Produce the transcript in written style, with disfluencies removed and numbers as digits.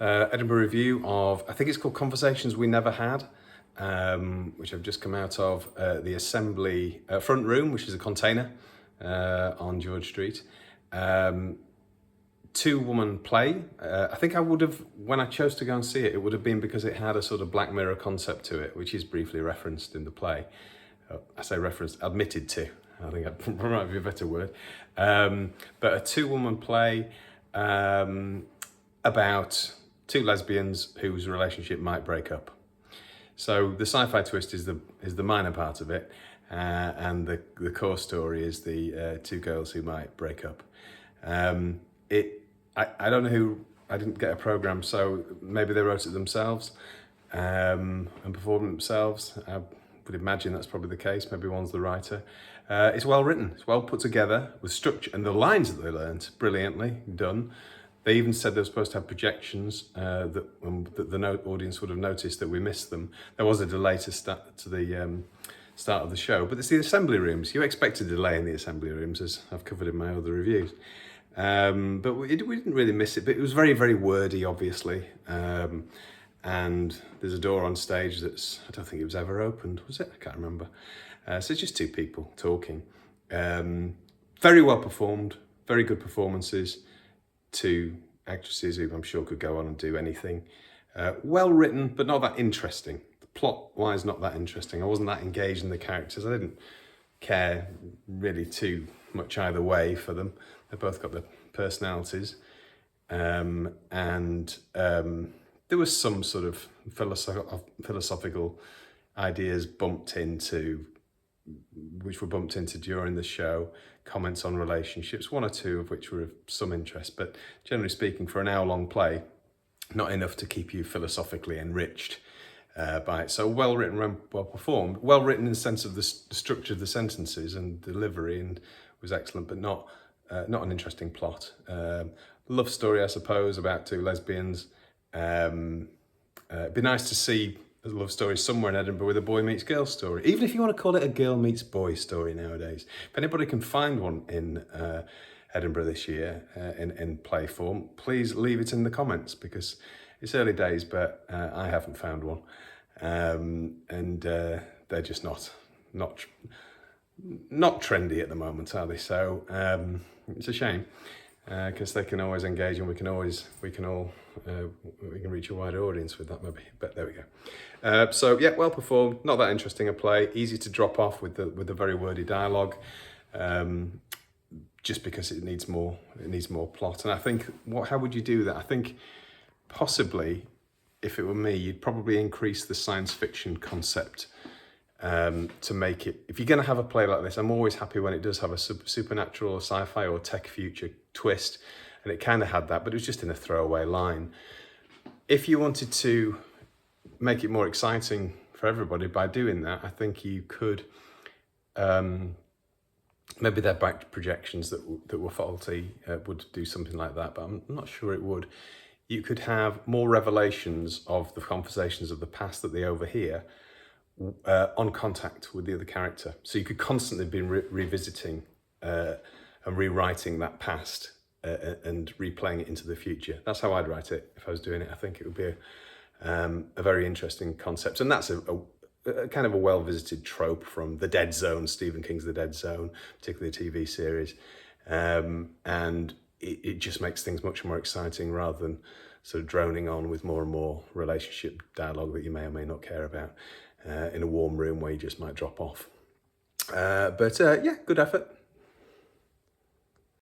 Edinburgh review of, I think it's called Conversations We Never Had, which I've just come out of the Assembly front room, which is a container on George Street. Two-woman play. I think I would have, when I chose to go and see it, it would have been because it had a sort of Black Mirror concept to it, which is briefly referenced in the play. I say referenced, admitted to. I think that might be a better word. But a two-woman play about two lesbians whose relationship might break up. So the sci-fi twist is the minor part of it, and the core story is the two girls who might break up. I don't know who. I didn't get a program, so maybe they wrote it themselves and performed it themselves. I would imagine that's probably the case. Maybe one's the writer. It's well written. It's well put together with structure, and the lines that they learned brilliantly done. They even said they were supposed to have projections that the audience would have noticed that we missed them. There was a delay to the start of the show, but it's the assembly rooms. You expect a delay in the assembly rooms, as I've covered in my other reviews. But we didn't really miss it, but it was very, very wordy, obviously. And there's a door on stage I don't think it was ever opened, was it? I can't remember. So it's just two people talking. Very well performed, very good performances. Two actresses who I'm sure could go on and do anything. Well written, but not that interesting. The plot-wise, not that interesting. I wasn't that engaged in the characters. I didn't care really too much either way for them. They both got their personalities. And there was some sort of philosophical ideas which were bumped into during the show, comments on relationships, one or two of which were of some interest, but generally speaking, for an hour-long play, not enough to keep you philosophically enriched by it. So well written, well performed, well written in the sense of the structure of the sentences and delivery, and was excellent, but not an interesting plot. Love story, I suppose, about two lesbians. It'd be nice to see a love story somewhere in Edinburgh with a boy meets girl story, even if you want to call it a girl meets boy story nowadays. If anybody can find one in Edinburgh this year in play form, please leave it in the comments, because it's early days, but I haven't found one, and they're just not trendy at the moment, are they? So it's a shame, because they can always engage, and we can reach a wider audience with that, maybe. But there we go. So yeah, well performed. Not that interesting a play. Easy to drop off with the very wordy dialogue, just because it needs more plot. And I think, how would you do that? I think possibly, if it were me, you'd probably increase the science fiction concept to make it. If you're going to have a play like this, I'm always happy when it does have a supernatural or sci-fi or tech future twist, and it kind of had that, but it was just in a throwaway line. If you wanted to make it more exciting for everybody by doing that, I think you could, maybe their back projections that were faulty would do something like that, but I'm not sure it would. You could have more revelations of the conversations of the past that they overhear on contact with the other character. So you could constantly be revisiting and rewriting that past and replaying it into the future. That's how I'd write it if I was doing it. I think it would be a very interesting concept. And that's a kind of a well-visited trope from The Dead Zone, Stephen King's The Dead Zone, particularly a TV series. And it just makes things much more exciting, rather than sort of droning on with more and more relationship dialogue that you may or may not care about in a warm room where you just might drop off. But yeah, good effort.